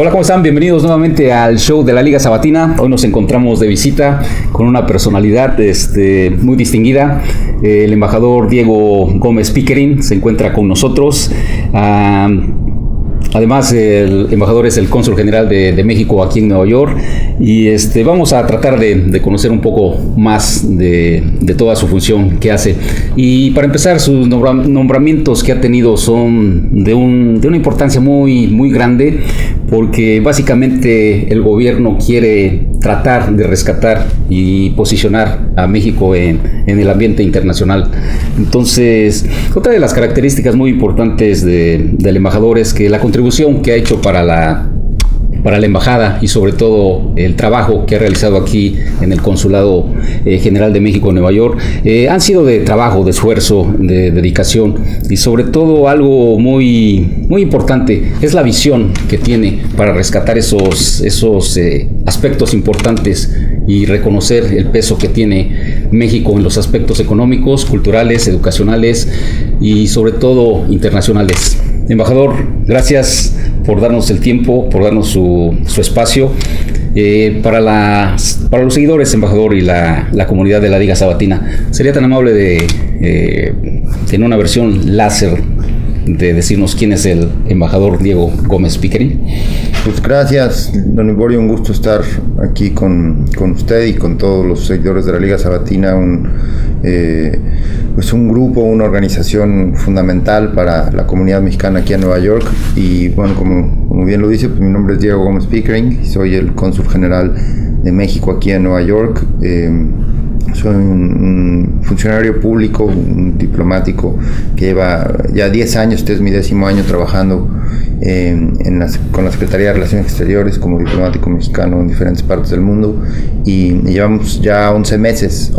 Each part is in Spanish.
Hola, ¿cómo están? Bienvenidos nuevamente al show de la Liga Sabatina. Hoy nos encontramos de visita con una personalidad muy distinguida. El embajador Diego Gómez Pickering se encuentra con nosotros. Además, el embajador es el cónsul general de México aquí en Nueva York y vamos a tratar de conocer un poco más de toda su función que hace. Y para empezar, sus nombramientos que ha tenido son de una importancia muy grande, porque básicamente el gobierno quiere tratar de rescatar y posicionar a México en el ambiente internacional. Entonces, otra de las características muy importantes del embajador es que la contribución que ha hecho para la embajada y sobre todo el trabajo que ha realizado aquí en el Consulado General de México en Nueva York han sido de trabajo, de esfuerzo, de dedicación, y sobre todo algo muy importante es la visión que tiene para rescatar esos aspectos importantes y reconocer el peso que tiene México en los aspectos económicos, culturales, educacionales y sobre todo internacionales. Embajador, gracias por darnos el tiempo, por darnos su espacio. Para los seguidores, embajador, y la comunidad de la Liga Sabatina, ¿sería tan amable de tener una versión láser de decirnos quién es el embajador Diego Gómez Pickering? Pues gracias, don Liborio, un gusto estar aquí con usted y con todos los seguidores de la Liga Sabatina, un grupo, una organización fundamental para la comunidad mexicana aquí en Nueva York. Y bueno, como bien lo dice, pues mi nombre es Diego Gómez Pickering, soy el cónsul general de México aquí en Nueva York. Soy un funcionario público, un diplomático que lleva ya 10 años, este es mi 10º año trabajando con la Secretaría de Relaciones Exteriores como diplomático mexicano en diferentes partes del mundo, y llevamos ya 11 meses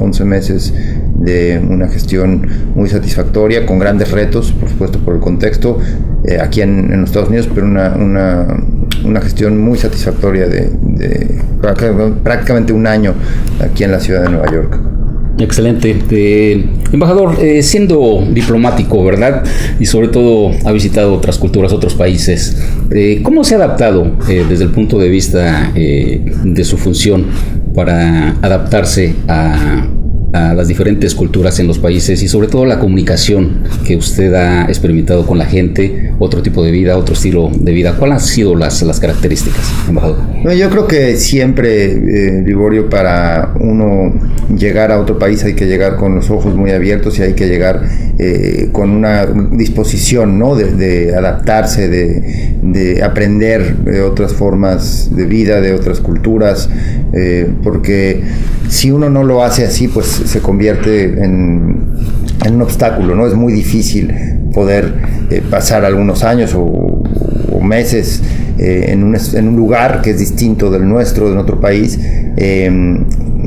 de una gestión muy satisfactoria, con grandes retos, por supuesto, por el contexto aquí en los Estados Unidos, pero una gestión muy satisfactoria de prácticamente un año aquí en la ciudad de Nueva York. Excelente. Embajador, siendo diplomático, ¿verdad? Y sobre todo ha visitado otras culturas, otros países. ¿Cómo se ha adaptado desde el punto de vista de su función para adaptarse a las diferentes culturas en los países y sobre todo la comunicación que usted ha experimentado con la gente, otro tipo de vida, otro estilo de vida? ¿Cuáles han sido las características, embajador? Yo creo que siempre, Liborio, para uno llegar a otro país hay que llegar con los ojos muy abiertos y hay que llegar con una disposición, ¿no?, de adaptarse, de aprender de otras formas de vida, de otras culturas, porque si uno no lo hace así, pues se convierte en un obstáculo, ¿no? Es muy difícil poder pasar algunos años o meses en un lugar que es distinto del nuestro, de otro país.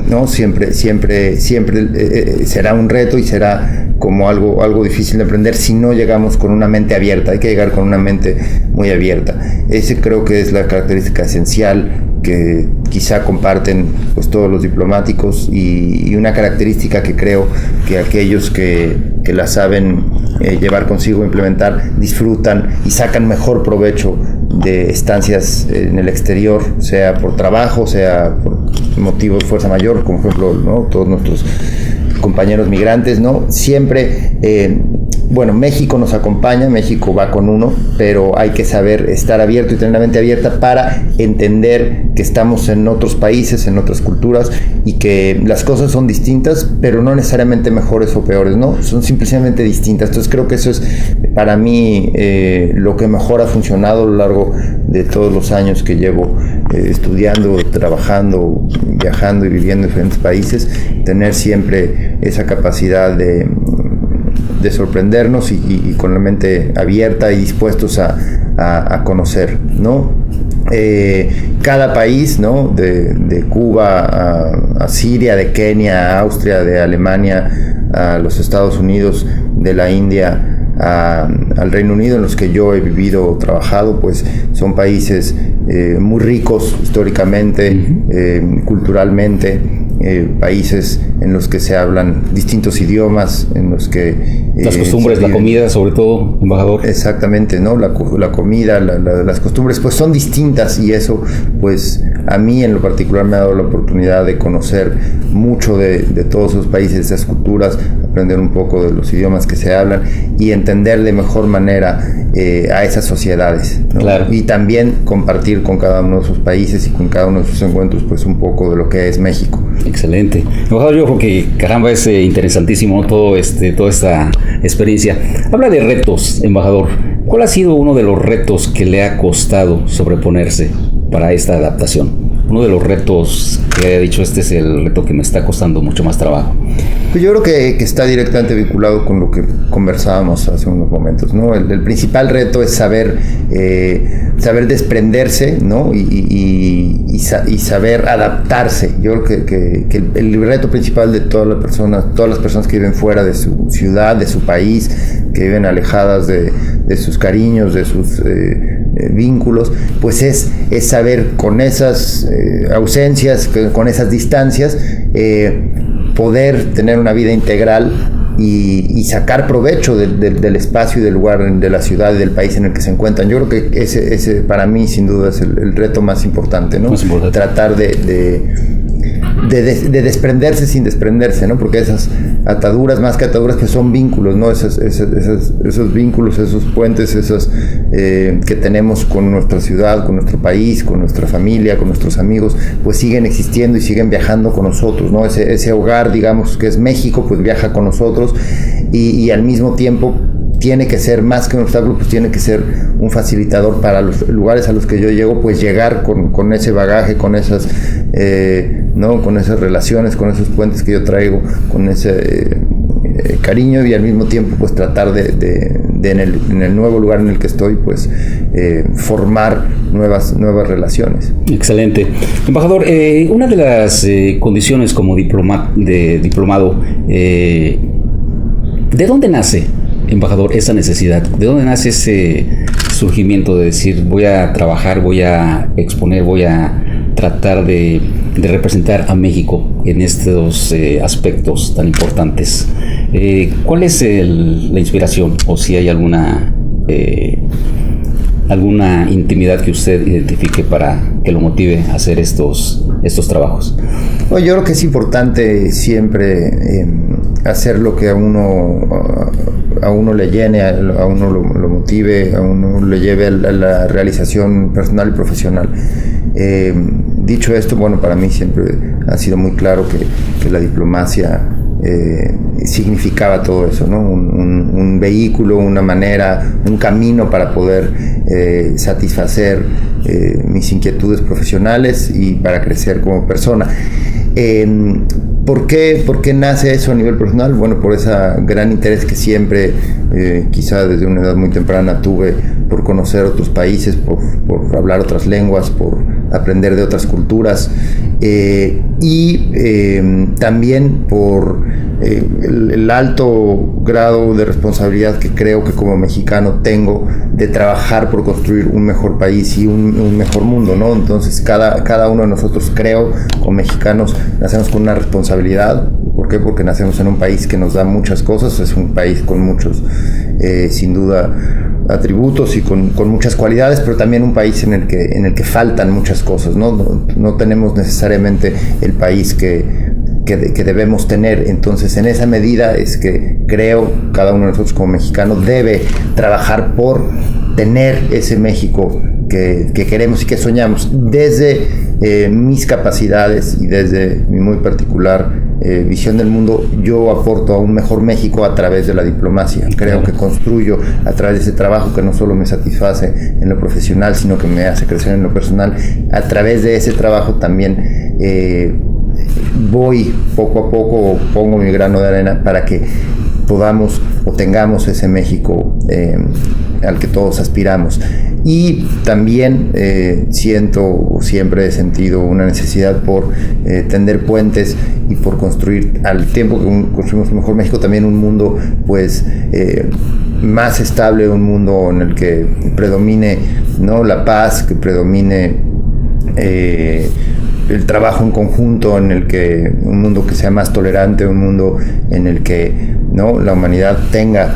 No siempre será un reto y será como algo difícil de aprender si no llegamos con una mente abierta. Hay que llegar con una mente muy abierta. Ese creo que es la característica esencial que quizá comparten pues todos los diplomáticos, y una característica que creo que aquellos que la saben llevar consigo, implementar, disfrutan y sacan mejor provecho de estancias en el exterior, sea por trabajo, sea por motivos de fuerza mayor, como por ejemplo, ¿no?, todos nuestros compañeros migrantes, ¿no? Siempre, México nos acompaña, México va con uno, pero hay que saber estar abierto y tener la mente abierta para entender que estamos en otros países, en otras culturas, y que las cosas son distintas, pero no necesariamente mejores o peores, ¿no? Son simplemente distintas. Entonces creo que eso es para mí lo que mejor ha funcionado a lo largo de todos los años que llevo estudiando, trabajando, viajando y viviendo en diferentes países, tener siempre esa capacidad de sorprendernos y con la mente abierta y dispuestos a conocer, ¿no? Cada país, ¿no?, de Cuba a Siria, de Kenia a Austria, de Alemania a los Estados Unidos, de la India al Reino Unido, en los que yo he vivido o trabajado, pues son países muy ricos históricamente, culturalmente, países en los que se hablan distintos idiomas, en los que... las costumbres, la comida sobre todo, embajador. Exactamente, ¿no? La comida, las costumbres pues son distintas, y eso pues a mí en lo particular me ha dado la oportunidad de conocer mucho de todos esos países, de esas culturas, aprender un poco de los idiomas que se hablan y entender de mejor manera a esas sociedades, ¿no? Claro. Y también compartir con cada uno de sus países y con cada uno de sus encuentros pues un poco de lo que es México. Excelente. Embajador, yo creo que caramba es interesantísimo toda esta experiencia. Habla de retos, embajador. ¿Cuál ha sido uno de los retos que le ha costado sobreponerse para esta adaptación? Uno de los retos que ha dicho, este es el reto que me está costando mucho más trabajo. Pues yo creo que está directamente vinculado con lo que conversábamos hace unos momentos, ¿no? El principal reto es saber desprenderse, ¿no? Y saber adaptarse. Yo creo que el reto principal de todas las personas que viven fuera de su ciudad, de su país, que viven alejadas de sus cariños, de sus vínculos, pues es saber con esas ausencias, con esas distancias, poder tener una vida integral y sacar provecho del espacio y del lugar, de la ciudad y del país en el que se encuentran. Yo creo que ese para mí sin duda es el reto más importante, ¿no? Más importante. Tratar de desprenderse sin desprenderse, ¿no? Porque esas ataduras, más que ataduras, que son vínculos, ¿no? Esos vínculos, esos puentes, esos que tenemos con nuestra ciudad, con nuestro país, con nuestra familia, con nuestros amigos, pues siguen existiendo y siguen viajando con nosotros, ¿no? Ese hogar, digamos, que es México, pues viaja con nosotros y al mismo tiempo tiene que ser más que un obstáculo, pues tiene que ser un facilitador para los lugares a los que yo llego, pues llegar con ese bagaje, con esas ¿no? Con esas relaciones, con esos puentes que yo traigo, con ese cariño, y al mismo tiempo pues tratar en el nuevo lugar en el que estoy, pues formar nuevas relaciones. Excelente. Embajador, una de las condiciones como diplomado, ¿de dónde nace, embajador, esa necesidad? ¿De dónde nace ese surgimiento de decir voy a trabajar, voy a exponer, voy a tratar de representar a México en estos aspectos tan importantes? ¿Cuál es la inspiración, o si hay alguna intimidad que usted identifique para que lo motive a hacer estos trabajos? Bueno, yo creo que es importante siempre hacer lo que a uno le llene, a uno lo motive, a uno le lleve a la realización personal y profesional. Dicho esto, bueno, para mí siempre ha sido muy claro que la diplomacia significaba todo eso, ¿no? Un vehículo, una manera, un camino para poder satisfacer mis inquietudes profesionales y para crecer como persona. ¿Por qué nace eso a nivel personal? Bueno, por ese gran interés que siempre, quizá desde una edad muy temprana, tuve por conocer otros países, por hablar otras lenguas, por aprender de otras culturas, y también por el alto grado de responsabilidad que creo que como mexicano tengo de trabajar por construir un mejor país y un mejor mundo, ¿no? Entonces cada uno de nosotros, creo, como mexicanos, nacemos con una responsabilidad. ¿Por qué? Porque nacemos en un país que nos da muchas cosas, es un país con muchos, sin duda, atributos y con muchas cualidades, pero también un país en el que faltan muchas cosas, ¿no? No tenemos necesariamente el país que debemos tener. Entonces, en esa medida es que creo cada uno de nosotros como mexicanos debe trabajar por tener ese México que queremos y que soñamos. Desde mis capacidades y desde mi muy particular visión del mundo, yo aporto a un mejor México a través de la diplomacia. Creo que construyo a través de ese trabajo que no solo me satisface en lo profesional, sino que me hace crecer en lo personal. A través de ese trabajo también voy poco a poco, pongo mi grano de arena para que podamos o tengamos ese México al que todos aspiramos. Y también siempre he sentido una necesidad por tender puentes y por construir, al tiempo que construimos un mejor México, también un mundo pues más estable, un mundo en el que predomine, ¿no?, la paz, que predomine el trabajo en conjunto, en el que un mundo que sea más tolerante, un mundo en el que, ¿no?, la humanidad tenga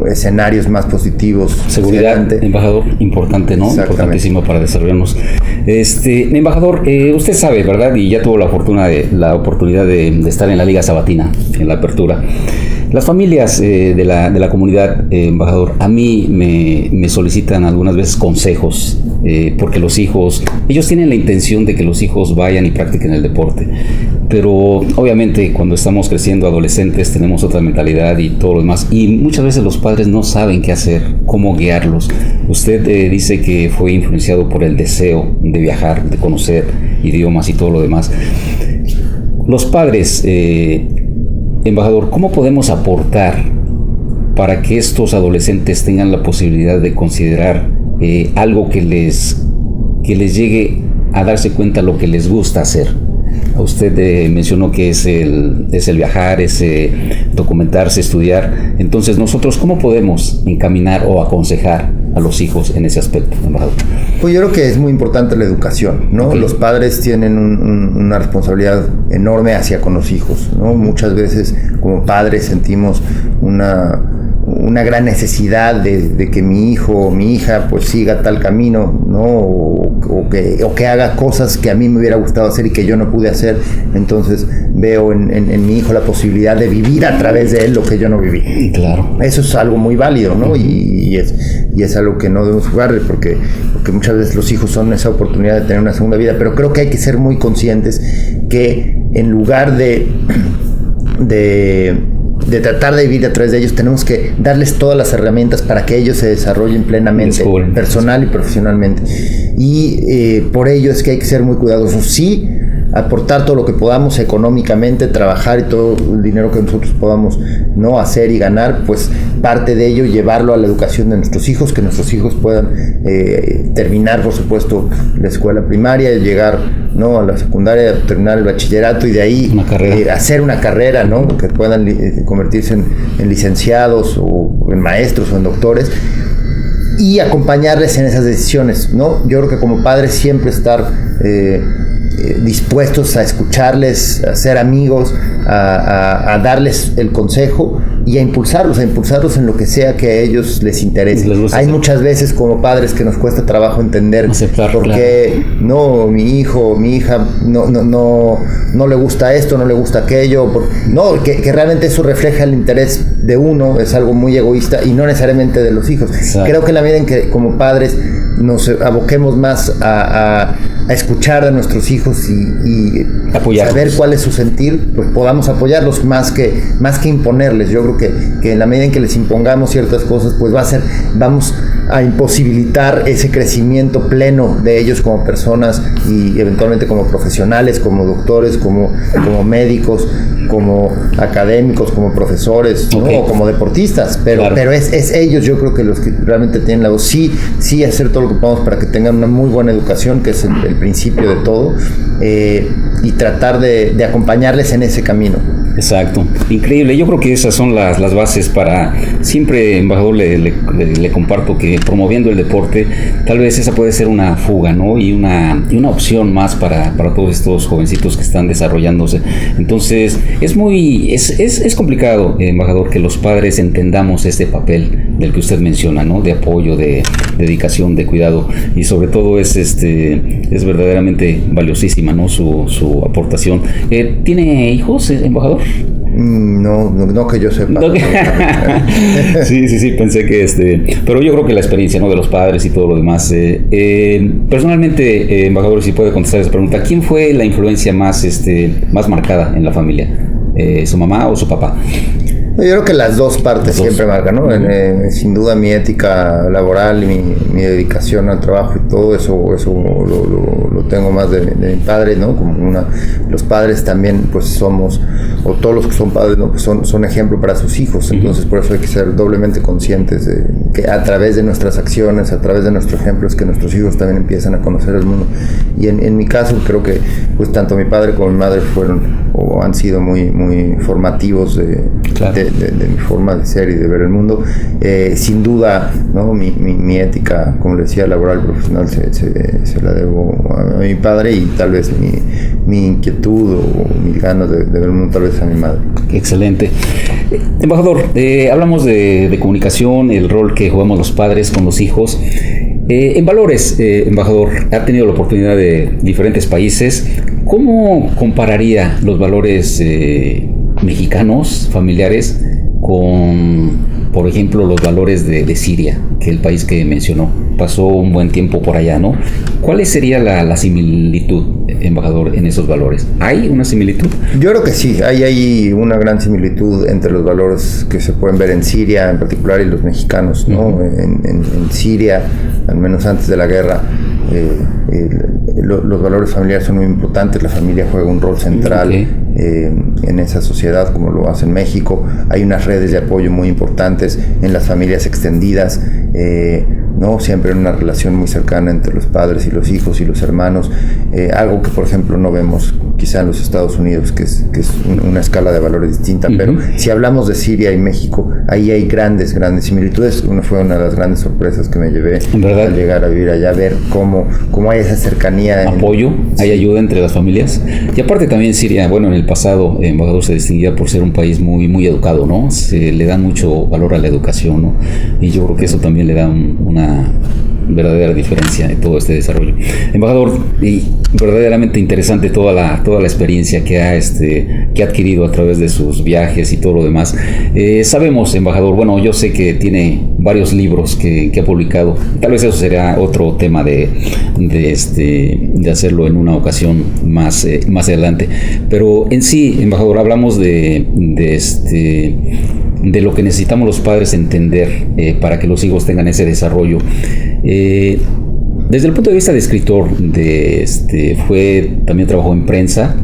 escenarios más positivos. Seguridad, embajador, importante, ¿no? Importantísimo para desarrollarnos. Embajador, usted sabe, ¿verdad? Y ya tuvo la oportunidad de estar en la Liga Sabatina, en la apertura. Las familias de la comunidad, embajador, a mí me solicitan algunas veces consejos, porque los hijos, ellos tienen la intención de que los hijos vayan y practiquen el deporte, pero obviamente cuando estamos creciendo adolescentes tenemos otra mentalidad y todo lo demás, y muchas veces los padres no saben qué hacer, cómo guiarlos. Usted dice que fue influenciado por el deseo de viajar, de conocer idiomas y todo lo demás. Los padres, embajador, ¿cómo podemos aportar para que estos adolescentes tengan la posibilidad de considerar algo que les llegue a darse cuenta lo que les gusta hacer? Usted mencionó que es el viajar, es documentarse, estudiar. Entonces, nosotros, ¿cómo podemos encaminar o aconsejar a los hijos en ese aspecto, embajador? Pues yo creo que es muy importante la educación, ¿no? Okay. Los padres tienen una responsabilidad enorme hacia con los hijos, ¿no? Muchas veces como padres sentimos una gran necesidad de que mi hijo o mi hija pues siga tal camino, ¿no? O que haga cosas que a mí me hubiera gustado hacer y que yo no pude hacer. Entonces veo en mi hijo la posibilidad de vivir a través de él lo que yo no viví. Claro. Eso es algo muy válido, ¿no? Y es algo que no debemos jugarle porque muchas veces los hijos son esa oportunidad de tener una segunda vida. Pero creo que hay que ser muy conscientes que en lugar de tratar de vivir a través de ellos, tenemos que darles todas las herramientas para que ellos se desarrollen plenamente, personal y profesionalmente. Y por ello es que hay que ser muy cuidadosos. Sí, aportar todo lo que podamos económicamente, trabajar y todo el dinero que nosotros podamos no hacer y ganar, pues parte de ello llevarlo a la educación de nuestros hijos, que nuestros hijos puedan terminar, por supuesto, la escuela primaria, llegar, ¿no?, a la secundaria, terminar el bachillerato y de ahí hacer una carrera, ¿no?, que puedan convertirse en licenciados o en maestros o en doctores, y acompañarles en esas decisiones, ¿no? Yo creo que como padres siempre estar dispuestos a escucharles, a ser amigos, a darles el consejo y a impulsarlos en lo que sea que a ellos les interese. Hay muchas veces como padres que nos cuesta trabajo entender por qué no, mi hijo, mi hija no le gusta esto, no le gusta aquello, que realmente eso refleja el interés de uno, es algo muy egoísta y no necesariamente de los hijos. Exacto. Creo que en la medida en que como padres nos aboquemos más a escuchar a nuestros hijos y saber cuál es su sentir, pues podamos apoyarlos más que imponerles. Yo creo que en la medida en que les impongamos ciertas cosas, pues vamos a imposibilitar ese crecimiento pleno de ellos como personas y eventualmente como profesionales, como doctores, como médicos, como académicos, como profesores, ¿no? O como deportistas, pero es ellos, yo creo que los que realmente tienen la voz. Sí hacer todo lo que podamos para que tengan una muy buena educación, que es el principio de todo, y tratar de acompañarles en ese camino. Exacto, increíble. Yo creo que esas son las bases para siempre, embajador, le comparto que promoviendo el deporte, tal vez esa puede ser una fuga, ¿no? Y una opción más para todos estos jovencitos que están desarrollándose. Entonces, es complicado, embajador, que los padres entendamos este papel del que usted menciona, ¿no? De apoyo, de dedicación, de cuidado, y sobre todo es verdaderamente valiosísima, ¿no? Su aportación. ¿Tiene hijos, embajador? No que yo sepa. No, sí, pensé que pero yo creo que la experiencia, ¿no?, de los padres y todo lo demás. Personalmente, embajador, si puede contestar esa pregunta, ¿quién fue la influencia más marcada en la familia? ¿Su mamá o su papá? Yo creo que las dos partes siempre marcan, ¿no? Sin duda mi ética laboral y mi dedicación al trabajo y todo eso lo tengo más de mi padre, ¿no? Los padres también, pues somos, o todos los que son padres, ¿no?, pues son ejemplo para sus hijos. Entonces por eso hay que ser doblemente conscientes de que a través de nuestras acciones, a través de nuestro ejemplo, es que nuestros hijos también empiezan a conocer el mundo. Y en mi caso creo que pues tanto mi padre como mi madre fueron o han sido muy, muy formativos de de mi forma de ser y de ver el mundo. Sin duda, ¿no? Mi ética, como le decía, laboral y profesional se la debo a mi padre, y tal vez mi inquietud o mis ganas de ver el mundo tal vez a mi madre. Excelente. Embajador, hablamos de comunicación, el rol que jugamos los padres con los hijos. En valores, embajador, ha tenido la oportunidad de diferentes países. ¿Cómo compararía los valores mexicanos, familiares, con, por ejemplo, los valores de Siria, que es el país que mencionó? Pasó un buen tiempo por allá, ¿no? ¿Cuál sería la similitud, embajador, en esos valores? ¿Hay una similitud? Yo creo que sí, hay una gran similitud entre los valores que se pueden ver en Siria en particular y los mexicanos, ¿no? Uh-huh. En Siria, al menos antes de la guerra, los valores familiares son muy importantes. La familia juega un rol central, okay, en esa sociedad, como lo hace en México. Hay unas redes de apoyo muy importantes en las familias extendidas, ¿no? Siempre una relación muy cercana entre los padres y los hijos y los hermanos, algo que por ejemplo no vemos quizá en los Estados Unidos, que es una escala de valores distinta. Uh-huh. Pero si hablamos de Siria y México, ahí hay grandes similitudes. Fue una de las grandes sorpresas que me llevé al llegar a vivir allá, ver cómo hay esa cercanía, apoyo, hay ayuda entre las familias. Y aparte también Siria, bueno, en el pasado, embajador, se distinguía por ser un país muy educado, ¿no? Se le da mucho valor a la educación, ¿no? Y yo creo que eso también le da una verdadera diferencia de todo este desarrollo. Embajador, y verdaderamente interesante toda la experiencia que ha adquirido a través de sus viajes y todo lo demás. Sabemos, embajador, bueno, yo sé que tiene varios libros que ha publicado. Tal vez eso será otro tema de hacerlo en una ocasión más adelante. Pero en sí, embajador, hablamos de lo que necesitamos los padres entender para que los hijos tengan ese desarrollo. Desde el punto de vista de escritor, también trabajó en prensa.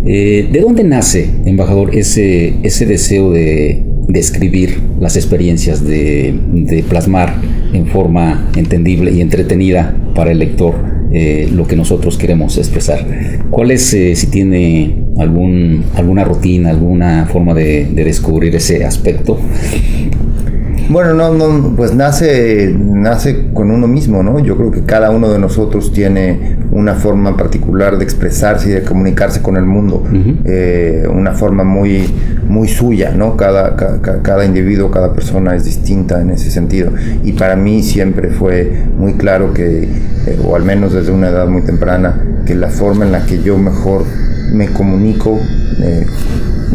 ¿De dónde nace, embajador, ese deseo de escribir las experiencias, de plasmar en forma entendible y entretenida para el lector lo que nosotros queremos expresar? ¿Cuál es, si tiene alguna rutina, alguna forma de descubrir ese aspecto? Bueno, no, pues nace con uno mismo, ¿no? Yo creo que cada uno de nosotros tiene una forma particular de expresarse y de comunicarse con el mundo, uh-huh, una forma muy suya, ¿no? Cada individuo, cada persona es distinta en ese sentido. Y para mí siempre fue muy claro que, o al menos desde una edad muy temprana, que la forma en la que yo mejor me comunico,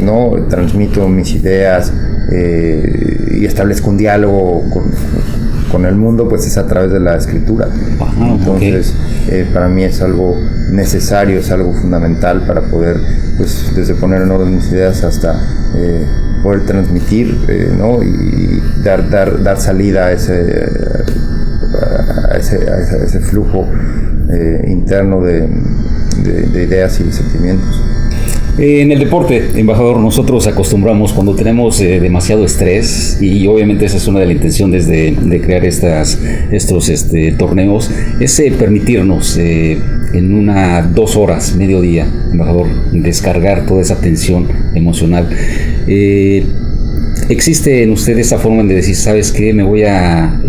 ¿no? Transmito mis ideas, y establezco un diálogo con el mundo, pues es a través de la escritura. Ajá, entonces, okay, para mí es algo necesario, es algo fundamental para poder, pues, desde poner en orden mis ideas hasta poder transmitir, ¿no? Y dar salida a ese flujo interno de ideas y sentimientos. En el deporte, embajador, nosotros acostumbramos cuando tenemos demasiado estrés, y obviamente esa es una de las intenciones de crear estos torneos, es permitirnos en 2 horas, mediodía, embajador, descargar toda esa tensión emocional. ¿Existe en usted esa forma de decir, sabes qué, me voy a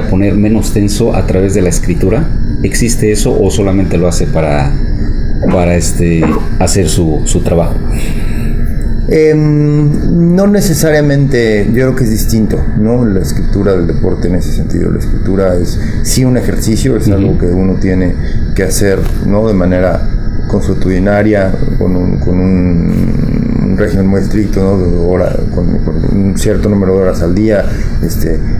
poner menos tenso a través de la escritura? ¿Existe eso o solamente lo hace para hacer su trabajo? No necesariamente, yo creo que es distinto, ¿no? La escritura del deporte en ese sentido. La escritura es sí un ejercicio, es, uh-huh, algo que uno tiene que hacer, ¿no? De manera consuetudinaria, con un régimen muy estricto, ¿no? Con un cierto número de horas al día.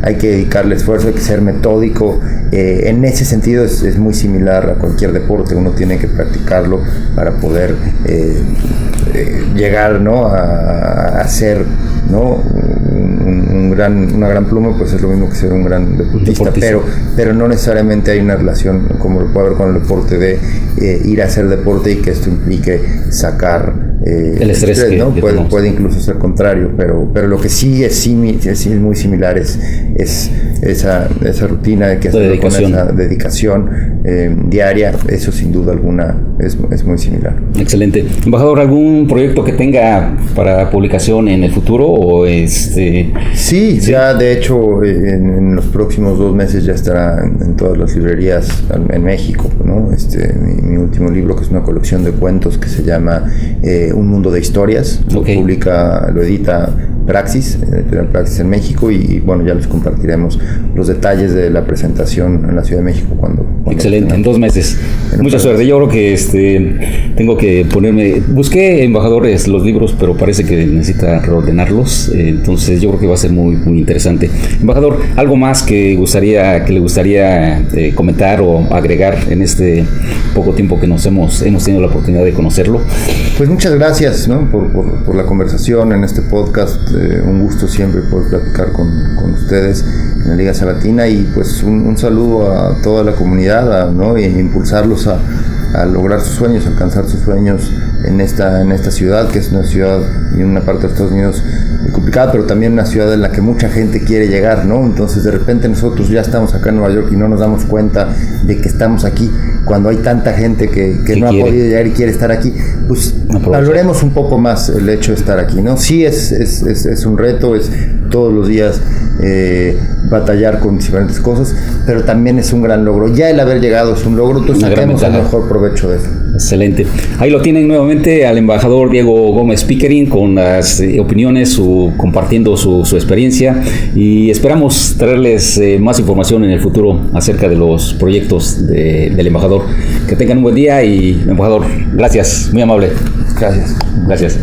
Hay que dedicarle esfuerzo, hay que ser metódico. En ese sentido es muy similar a cualquier deporte. Uno tiene que practicarlo para poder llegar, ¿no? a ser, ¿no? una gran pluma, pues es lo mismo que ser un gran deportista. Pero no necesariamente hay una relación como lo puede haber con el deporte de ir a hacer deporte y que esto implique sacar el estrés, ¿no? Puede incluso ser contrario, pero lo que sí es muy similar es esa rutina que hacer con esa dedicación diaria. Eso sin duda alguna es muy similar. Excelente. Embajador, ¿algún proyecto que tenga para publicación en el futuro? O Sí, ya de hecho en los próximos 2 meses ya estará en todas las librerías en México, ¿no? Mi último libro, que es una colección de cuentos que se llama Un Mundo de Historias, lo edita Praxis, Praxis en México, y bueno, ya les compartiremos los detalles de la presentación en la Ciudad de México cuando excelente, en 2 meses. Mucha suerte. Yo creo que tengo que busqué, embajadores, los libros, pero parece que necesita reordenarlos, entonces yo creo que va a ser muy, muy interesante. Embajador, ¿algo más que le gustaría comentar o agregar en este poco tiempo que hemos tenido la oportunidad de conocerlo? Pues muchas gracias, ¿no? por la conversación en este podcast. Un gusto siempre poder platicar con ustedes en la Liga Salatina, y pues un saludo a toda la comunidad, ¿no? Y impulsarlos a lograr sus sueños, alcanzar sus sueños en esta ciudad, que es una ciudad y una parte de Estados Unidos muy complicada, pero también una ciudad en la que mucha gente quiere llegar, ¿no? Entonces de repente nosotros ya estamos acá en Nueva York y no nos damos cuenta de que estamos aquí, cuando hay tanta gente que no ha podido llegar y quiere estar aquí. Pues valoremos un poco más el hecho de estar aquí, ¿no? Sí, es un reto, es todos los días batallar con diferentes cosas, pero también es un gran logro. Ya el haber llegado es un logro, entonces saquemos el mejor provecho de eso. Excelente. Ahí lo tienen nuevamente al embajador Diego Gómez Pickering con las opiniones, compartiendo su experiencia, y esperamos traerles más información en el futuro acerca de los proyectos del embajador. Que tengan un buen día, y embajador, gracias, muy amable. Gracias.